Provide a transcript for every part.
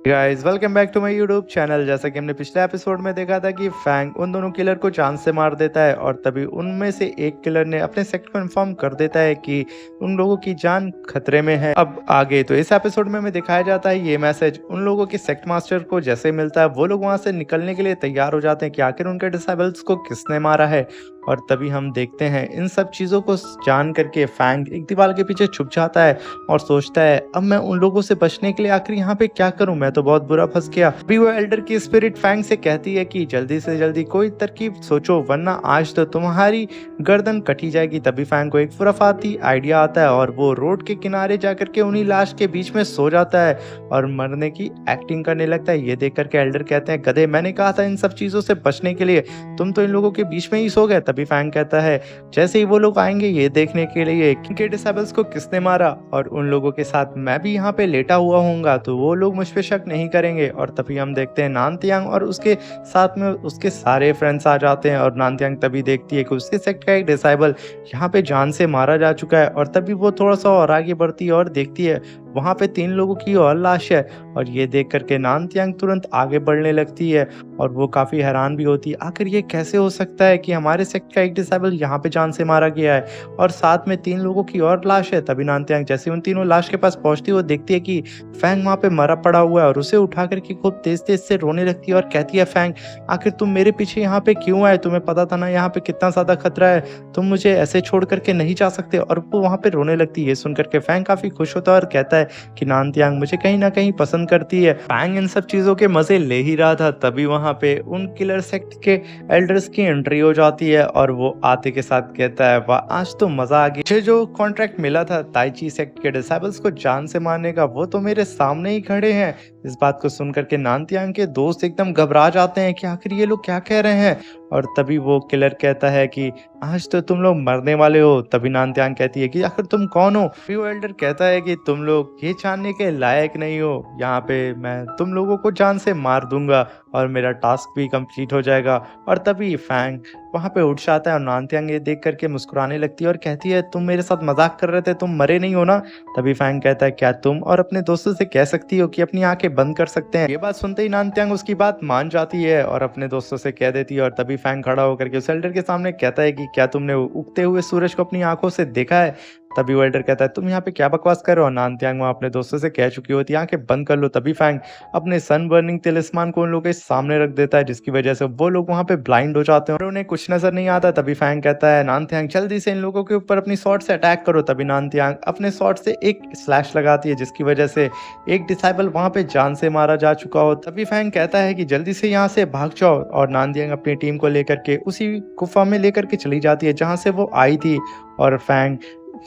Guys welcome back to my YouTube channel. जैसा कि हमने पिछले एपिसोड में देखा था कि फैंग उन दोनों किलर को जान से मार देता है और तभी उनमें से एक किलर ने अपने सेक्ट को इन्फॉर्म कर देता है कि उन लोगों की जान खतरे में है। अब आगे तो इस एपिसोड में हमें दिखाया जाता है ये मैसेज उन लोगों के सेक्ट मास्टर को जैसे मिलता है वो लोग वहां से निकलने के लिए तैयार हो जाते हैं कि आखिर उनके डिसेबल्स को किसने मारा है। और तभी हम देखते हैं इन सब चीज़ों को जान करके फैंग एक दीवार के पीछे छुप जाता है और सोचता है अब मैं उन लोगों से बचने के लिए आखिर यहाँ पे क्या करूं, मैं तो बहुत बुरा फंस गया। अभी वो एल्डर की स्पिरिट फैंग से कहती है कि जल्दी से जल्दी कोई तरकीब सोचो वरना आज तो तुम्हारी गर्दन कटी जाएगी। तभी फैंग को एक खुराफाती आइडिया आता है और वो रोड के किनारे जाकर के उन्हीं लाश के बीच में सो जाता है और मरने की एक्टिंग करने लगता है। ये देख करके एल्डर कहते हैं गधे, मैंने कहा था इन सब चीजों से बचने के लिए, तुम तो इन लोगों के बीच में ही सो गए। तभी फैंग कहता है जैसे ही वो लोग आएंगे ये देखने के लिए कि डिसेबल्स को किसने मारा और उन लोगों के साथ मैं भी यहाँ पे लेटा हुआ हूँगा तो वो लोग मुझ पे शक नहीं करेंगे। और तभी हम देखते हैं नानतियांग और उसके साथ में उसके सारे फ्रेंड्स आ जाते हैं और नानतियांग तभी देखती है कि उसके सेक्ट का एक डिसेबल यहाँ पे जान से मारा जा चुका है। और तभी वो थोड़ा सा और आगे बढ़ती है और देखती है वहां पे 3 लोगों की और लाश है। और ये देख करके नानतियांग तुरंत आगे बढ़ने लगती है और वो काफी हैरान भी होती है आखिर ये कैसे हो सकता है कि हमारे सेक्ट का एक डिसेबल यहाँ पे जान से मारा गया है और साथ में 3 लोगों की और लाश है। तभी नानतियांग जैसे उन तीनों लाश के पास पहुंचती है वो देखती है कि फैंग वहां पे मरा पड़ा हुआ है और उसे उठा करके खूब तेज तेज से रोने लगती है और कहती है फैंग आखिर तुम मेरे पीछे यहाँ पे क्यों आए, तुम्हें पता था ना यहाँ पे कितना ज्यादा खतरा है, तुम मुझे ऐसे छोड़ करके नहीं जा सकते। और वो वहां पे रोने लगती है। सुन करके फैंग काफी खुश होता है और कहता है कि नानतियांग मुझे कहीं ना कहीं पसंद करती है। फैंग इन सब चीजों के मजे ले ही रहा था तभी वहां पे उन किलर सेक्ट के एल्डर्स की एंट्री हो जाती है और वो आते के साथ कहता है वाह आज तो मजा आ गया, मुझे जो कॉन्ट्रैक्ट मिला था ताइची सेक्ट के डिसेबल्स को जान से मारने का वो तो मेरे सामने ही खड़े हैं। इस बात को सुनकर के नानतियांग के दोस्त एकदम घबरा जाते हैं कि आखिर ये लोग क्या कह रहे हैं। और तभी वो किलर कहता है कि आज तो तुम लोग मरने वाले हो। तभी नानतियांग कहती है कि आखिर तुम कौन हो। फिर वो एल्डर कहता है कि तुम लोग ये जानने के लायक नहीं हो, यहाँ पे मैं तुम लोगों को जान से मार दूंगा और मेरा टास्क भी कंप्लीट हो जाएगा। और तभी फैंग वहां पे उठ जाता है और नानतियांग ये देख करके मुस्कुराने लगती है और कहती है तुम मेरे साथ मजाक कर रहे थे, तुम मरे नहीं हो ना। तभी फैंग कहता है क्या तुम और अपने दोस्तों से कह सकती हो कि अपनी आंखें बंद कर सकते हैं। ये बात सुनते ही नानतियांग उसकी बात मान जाती है और अपने दोस्तों से कह देती है। और तभी फैंग खड़ा होकर के उस एल्डर के सामने कहता है कि क्या तुमने उगते हुए सूरज को अपनी आंखों से देखा है। तभी वो एल्डर कहता है तुम यहाँ पे क्या बकवास कर रहे हो। नानतियांग वहां अपने दोस्तों से कह चुकी होती है आंखें बंद कर लो। तभी फैंग अपने सन बर्निंग तिलिस्मान को उन लोगों के सामने रख देता है जिसकी वजह से वो लोग वहां पे ब्लाइंड हो जाते हैं और उन्हें कुछ नजर नहीं आता। तभी फैंग कहता है नानतियांग जल्दी से इन लोगों के ऊपर अपनी शॉट से अटैक करो। तभी नानतियांग अपने शॉट से एक स्लैश लगाती है जिसकी वजह से एक डिसेबल वहां पे जान से मारा जा चुका हो। तभी फैंग कहता है कि जल्दी से यहाँ से भाग जाओ और नानतियांग अपनी टीम को लेकर के उसी गुफा में लेकर के चली जाती है जहां से वो आई थी। और फैंग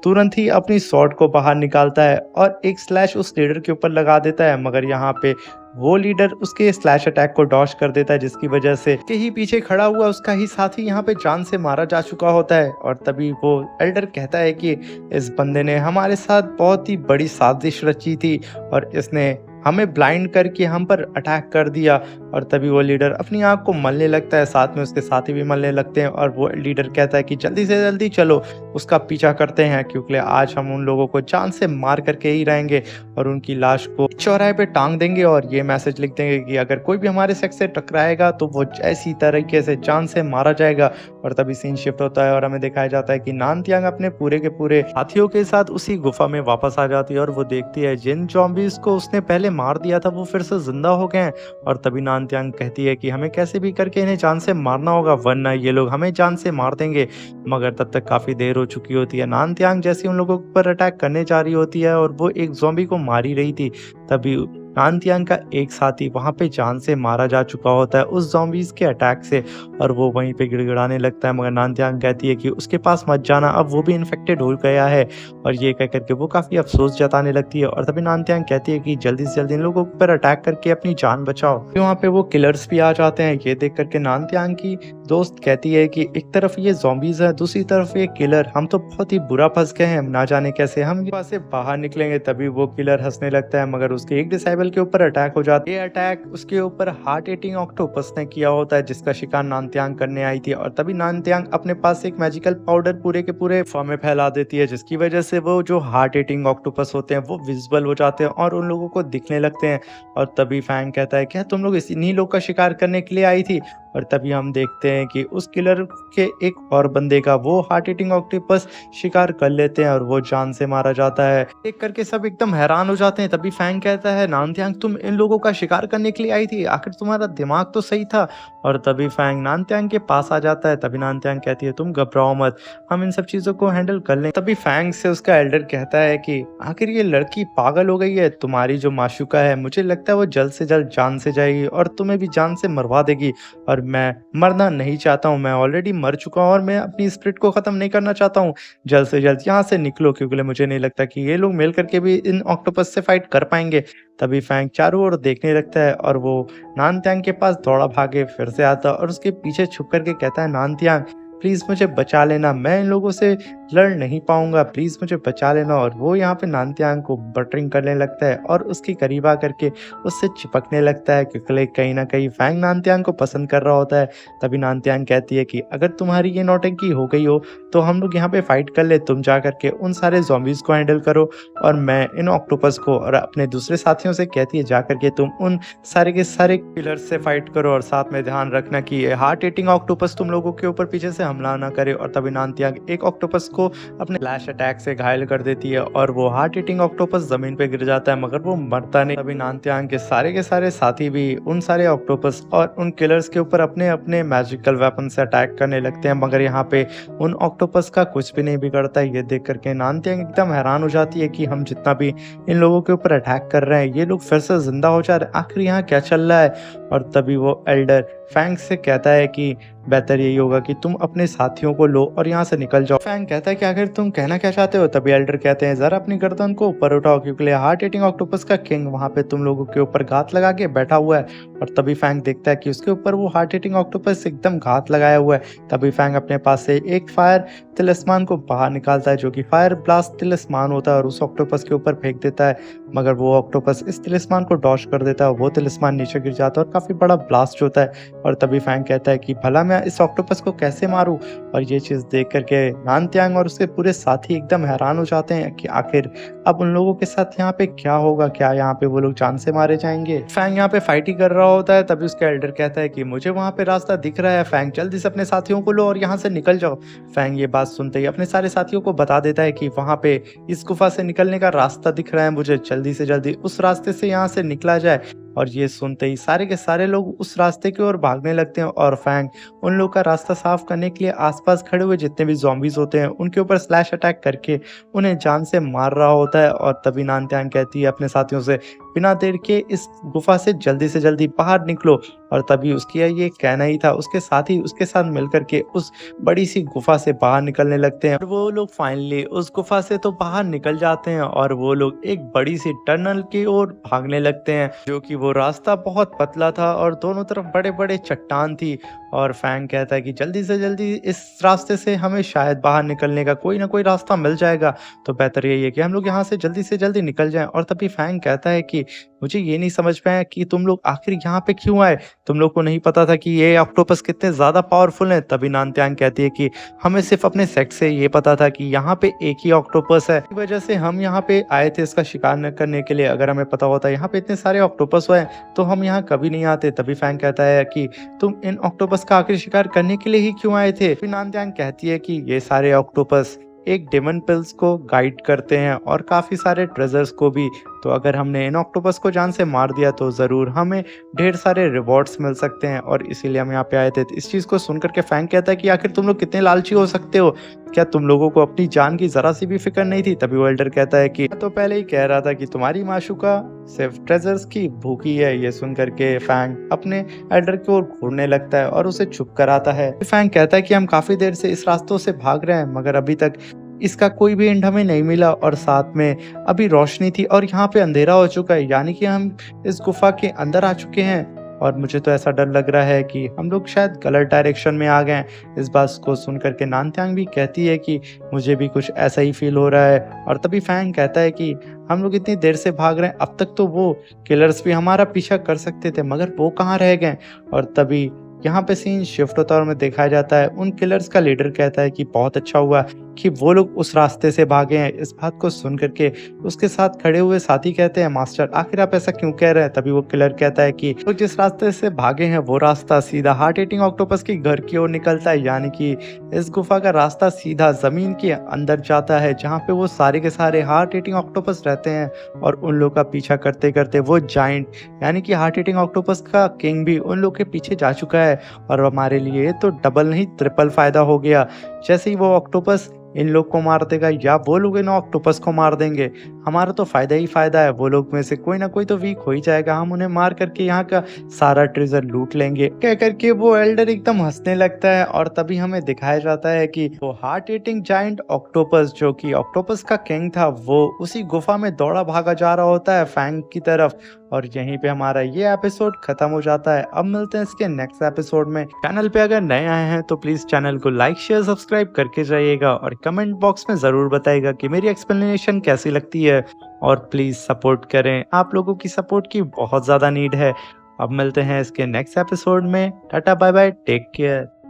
तुरंत ही अपनी स्वॉर्ड को बाहर निकालता है और एक स्लैश उस लीडर के ऊपर लगा देता है, मगर यहाँ पे वो लीडर उसके स्लैश अटैक को डॉज कर देता है जिसकी वजह से के ही पीछे खड़ा हुआ उसका ही साथी यहाँ पे जान से मारा जा चुका होता है। और तभी वो एल्डर कहता है कि इस बंदे ने हमारे साथ बहुत ही बड़ी साजिश रची थी और इसने हमें ब्लाइंड करके हम पर अटैक कर दिया। और तभी वो लीडर अपनी आंख को मलने लगता है, साथ में उसके साथी भी मलने लगते हैं और वो लीडर कहता है कि जल्दी से जल्दी चलो उसका पीछा करते हैं क्योंकि आज हम उन लोगों को जान से मार करके ही रहेंगे और उनकी लाश को चौराहे पे टांग देंगे और ये मैसेज लिख देंगे कि अगर कोई भी हमारे सेक्स से टकराएगा तो वो ऐसी तरीके से जान से मारा जाएगा। और तभी सीन शिफ्ट होता है और हमें दिखाया जाता है कि नानतियांग अपने पूरे के पूरे साथियों के साथ उसी गुफा में वापस आ जाती है और वो देखती है जिन जॉम्बीज को उसने पहले मार दिया था वो फिर से जिंदा हो गए हैं। और तभी नानतियांग कहती है कि हमें कैसे भी करके इन्हें जान से मारना होगा वरना ये लोग हमें जान से मार देंगे। मगर तब तक काफी देर हो चुकी होती है। नानतियांग जैसे उन लोगों पर अटैक करने जा रही होती है और वो एक ज़ॉम्बी को मार ही रही थी तभी नानतियांग का एक साथी वहां पे जान से मारा जा चुका होता है उस ज़ॉम्बीज के अटैक से और वो वहीं पे गिड़गिड़ाने लगता है। मगर नानतियांग कहती है कि उसके पास मत जाना, अब वो भी इन्फेक्टेड हो गया है। और ये कह करके वो काफी अफसोस जताने लगती है और तभी नानतियांग कहती है कि जल्दी से जल्दी इन लोगों पर अटैक करके अपनी जान बचाओ। फिर वहाँ पे वो किलर्स भी आ जाते हैं। ये देख करके नानतियांग की दोस्त कहती है कि एक तरफ ये ज़ॉम्बीज है दूसरी तरफ ये किलर, हम तो बहुत ही बुरा फंस गए हैं, ना जाने कैसे हम यहाँ से बाहर निकलेंगे। तभी वो किलर हंसने लगता है मगर उसके एक डिसाइबल लेवल के ऊपर अटैक हो जाता है। ये अटैक उसके ऊपर हार्ट ईटिंग ऑक्टोपस ने किया होता है, जिसका शिकार नानत्यांग करने आई थी। और तभी नानत्यांग अपने पास एक मैजिकल पाउडर पूरे के पूरे फॉर्म में फैला देती है, जिसकी वजह से वो जो हार्ट ईटिंग ऑक्टोपस होते हैं वो विजिबल हो जाते हैं और उन लोगों को दिखने लगते हैं। और तभी फैंग कहता है, क्या तुम लोग इन्हीं लोग का शिकार करने के लिए आई थी? और तभी हम देखते हैं कि उस किलर के एक और बंदे का वो हार्ट ईटिंग ऑक्टोपस शिकार कर लेते हैं और वो जान से मारा जाता है। देख करके सब एकदम हैरान हो जाते हैं। तभी फैंग कहता है, नानत्यांग तुम इन लोगों का शिकार करने के लिए आई थी, आखिर तुम्हारा दिमाग तो सही था। और तभी फैंग नानत्यांग के पास आ जाता है। तभी नानत्यांग कहती है, तुम घबराओ मत, हम इन सब चीजों को हैंडल कर लें। तभी फैंग से उसका एल्डर कहता है कि आखिर ये लड़की पागल हो गई है, तुम्हारी जो माशूका है मुझे लगता है वो जल्द से जल्द जान से जाएगी और तुम्हें भी जान से मरवा देगी। और मैं मरना नहीं चाहता हूँ, मैं ऑलरेडी मर चुका हूँ और मैं अपनी स्पिरिट को ख़त्म नहीं करना चाहता हूँ। जल्द से जल्द यहाँ से निकलो, क्योंकि मुझे नहीं लगता कि ये लोग मिल करके भी इन ऑक्टोपस से फाइट कर पाएँगे। तभी फैंग चारों ओर देखने लगता है और वो नानत्यांग के पास दौड़ा भागे फिर से आता है और उसके पीछे छुप करके कहता है, नानत्यांग प्लीज़ मुझे बचा लेना, मैं इन लोगों से लड़ नहीं पाऊँगा, प्लीज़ मुझे बचा लेना। और वो यहाँ पे नानत्यांग को बटरिंग करने लगता है और उसके करीब आकर के उससे चिपकने लगता है, क्योंकि कहीं न कहीं फैंग नानत्यांग को पसंद कर रहा होता है। तभी नानत्यांग कहती है कि अगर तुम्हारी ये नौटंकी हो गई हो तो हम लोग यहाँ पे फाइट कर ले, तुम जा कर के उन सारे ज़ॉम्बीज़ को हैंडल करो और मैं इन ऑक्टोपस को। और अपने दूसरे साथियों से कहती है, जा कर के तुम उन सारे के सारे किलर्स से फाइट करो और साथ में ध्यान रखना कि ये हार्ट ईटिंग ऑक्टोपस तुम लोगों के ऊपर पीछे से हमला ना करे। और तभी नानत्यांग एक ऑक्टोपस को अपने फ्लैश अटैक से घायल कर देती है और वो हार्ट ईटिंग ऑक्टोपस जमीन पे गिर जाता है, मगर वो मरता नहीं। तभी नानत्यांग के सारे साथी भी उन सारे ऑक्टोपस और उन किलर्स के ऊपर अपने अपने मैजिकल वेपन से अटैक करने लगते हैं, मगर यहाँ पे उन ऑक्टोपस का कुछ भी नहीं बिगड़ता है। ये देख करके नानत्यांग एकदम हैरान हो जाती है कि हम जितना भी इन लोगों के ऊपर अटैक कर रहे हैं ये लोग फिर से जिंदा हो जा रहे हैं, आखिर यहाँ क्या चल रहा है। और तभी वो एल्डर फैंग से कहता है कि बेहतर यही होगा कि तुम अपने साथियों को लो और यहाँ से निकल जाओ। फैंग कहता है कि आखिर तुम कहना क्या चाहते हो? तभी एल्डर कहते हैं, जरा अपनी गर्दन को ऊपर उठाओ, क्योंकि हार्ट ईटिंग ऑक्टोपस का किंग वहां पे तुम लोगों के ऊपर घात लगा के बैठा हुआ है। और तभी फैंग देखता है कि उसके ऊपर वो हार्ट ईटिंग ऑक्टोपस एकदम घात लगाया हुआ है। तभी फैंग अपने पास से एक फायर तिलिस्मान को बाहर निकालता है, जो कि फायर ब्लास्ट तिलिस्मान होता है, और उस ऑक्टोपस के ऊपर फेंक देता है, मगर वो ऑक्टोपस इस तिलिस्मान को डॉश कर देता है। वो तिलिस्मान नीचे गिर जाता है और काफी बड़ा ब्लास्ट होता है। और तभी फैंग कहता है कि भला मैं इस ऑक्टोपस को कैसे मारूं? और ये चीज देख करके नानत्यांग और उसके पूरे साथी एकदम हैरान हो जाते हैं कि आखिर अब उन लोगों के साथ यहाँ पे क्या होगा, क्या यहाँ पे वो लोग जान से मारे जाएंगे। फैंग यहाँ पे फाइट ही कर रहा होता है। तभी उसका एल्डर कहता है कि मुझे वहां पे रास्ता दिख रहा है, फैंग जल्दी से अपने साथियों को लो और यहाँ से निकल जाओ। फैंग ये बात सुनते ही अपने सारे साथियों को बता देता है कि वहां पे इस गुफा से निकलने का रास्ता दिख रहा है, मुझे जल्दी से जल्दी उस रास्ते से यहाँ से निकला जाए। और ये सुनते ही सारे के सारे लोग उस रास्ते की ओर भागने लगते हैं और फैंग उन लोग का रास्ता साफ करने के लिए आसपास खड़े हुए जितने भी ज़ॉम्बीज़ होते हैं उनके ऊपर स्लैश अटैक करके उन्हें जान से मार रहा होता है। और तभी नानत्यांग कहती है अपने साथियों से, बिना देर के इस गुफा से जल्दी बाहर निकलो। और तभी उसकी ये कहना ही था, उसके साथी उसके साथ मिलकर के उस बड़ी सी गुफा से बाहर निकलने लगते हैं। और वो लोग फाइनली उस गुफा से तो बाहर निकल जाते हैं और वो लोग एक बड़ी सी टनल की ओर भागने लगते हैं, जो कि वो रास्ता बहुत पतला था और दोनों तरफ बड़े बड़े चट्टान थी। और फैंग कहता है कि जल्दी से जल्दी इस रास्ते से हमें शायद बाहर निकलने का कोई ना कोई रास्ता मिल जाएगा, तो बेहतर यही है कि हम लोग यहाँ से जल्दी निकल जाएं। और तभी फैंग कहता है कि मुझे ये नहीं समझ पाया कि तुम लोग आखिर यहाँ पे क्यों आए, तुम लोग को नहीं पता था कि ये ऑक्टोपस कितने ज्यादा पावरफुल हैं? तभी नानत्यांग कहती है कि हमें सिर्फ अपने सेक्ट से ये पता था कि यहाँ पे एक ही ऑक्टोपस है, इस वजह से हम यहाँ पे आए थे इसका शिकार न करने के लिए। अगर हमें पता होता यहाँ पे इतने सारे ऑक्टोपस हैं तो हम यहाँ कभी नहीं आते। तभी फैंग कहता है कि तुम इन ऑक्टोपस का आखिर शिकार करने के लिए ही क्यों आए थे? फिर नानत्यांग कहती है कि ये सारे ऑक्टोपस एक डेमन पिल्स को गाइड करते हैं और काफी सारे ट्रेजर्स को भी, तो अगर हमने इन ऑक्टोपस को जान से मार दिया तो जरूर हमें ढेर सारे रिवॉर्ड्स मिल सकते हैं और इसीलिए हम यहाँ पे आए थे। तो इस चीज को सुनकर के फैंग कहता है कि आखिर तुम लोग कितने लालची हो सकते हो, क्या तुम लोगों को अपनी जान की जरा सी भी फिक्र नहीं थी? तभी वो एल्डर कहता है कि तो पहले ही कह रहा था कि तुम्हारी माशूका सिर्फ ट्रेजर्स की भूखी है। ये सुन करके फैंग अपने एल्डर की ओर घूरने लगता है और उसे चुप कराता है। फैंग कहता है कि हम काफी देर से इस रास्तों से भाग रहे हैं, मगर अभी तक इसका कोई भी एंड हमें नहीं मिला, और साथ में अभी रोशनी थी और यहाँ पे अंधेरा हो चुका है, यानी कि हम इस गुफा के अंदर आ चुके हैं। और मुझे तो ऐसा डर लग रहा है कि हम लोग शायद गलत डायरेक्शन में आ गए हैं। इस बात को सुन कर के नानत्यांग भी कहती है कि मुझे भी कुछ ऐसा ही फ़ील हो रहा है और तभी फैंग कहता है कि हम लोग इतनी देर से भाग रहे हैं, अब तक तो वो किलर्स भी हमारा पीछा कर सकते थे, मगर वो कहाँ रह गए? और तभी यहाँ पे सीन शिफ्ट होता है और हमें दिखाया जाता है उन किलर्स का लीडर कहता है कि बहुत अच्छा हुआ कि वो लोग उस रास्ते से भागे हैं। इस बात को सुन करके उसके साथ खड़े हुए साथी कहते हैं, मास्टर आखिर आप ऐसा क्यों कह रहे हैं? तभी वो किलर कहता है कि वो जिस रास्ते से भागे हैं वो रास्ता सीधा हार्ट ईटिंग ऑक्टोपस के घर की ओर निकलता है, यानी कि इस गुफा का रास्ता सीधा जमीन के अंदर जाता है जहाँ पे वो सारे के सारे हार्ट ईटिंग ऑक्टोपस रहते हैं। और उन लोग का पीछा करते करते वो जाइंट यानी कि हार्ट ईटिंग ऑक्टोपस का किंग भी उन लोग के पीछे जा चुका है। और हमारे लिए तो डबल नहीं ट्रिपल फायदा हो गया। जैसे ही वो ऑक्टोपस इन लोग को मार देगा या वो लोग इन ऑक्टोपस को मार देंगे, हमारा तो फायदा ही फायदा है। वो लोग में से कोई ना कोई तो वीक हो ही जाएगा, हम उन्हें मार करके यहाँ का सारा ट्रेजर लूट लेंगे। कह करके वो एल्डर एकदम हंसने लगता है और तभी हमें दिखाया जाता है कि वो हार्ट ईटिंग जाइंट ऑक्टोपस जो कि ऑक्टोपस का किंग था, वो उसी गुफा में दौड़ा भागा जा रहा होता है फैंग की तरफ। और यहीं पे हमारा ये एपिसोड खत्म हो जाता है। अब मिलते हैं इसके नेक्स्ट एपिसोड में। चैनल पे अगर नए आए हैं तो प्लीज चैनल को लाइक शेयर सब्सक्राइब करके जाइएगा और कमेंट बॉक्स में जरूर बताइएगा कि मेरी एक्सप्लेनेशन कैसी लगती है। और प्लीज सपोर्ट करें, आप लोगों की सपोर्ट की बहुत ज्यादा नीड है। अब मिलते हैं इसके नेक्स्ट एपिसोड में। Tata bye bye, take care.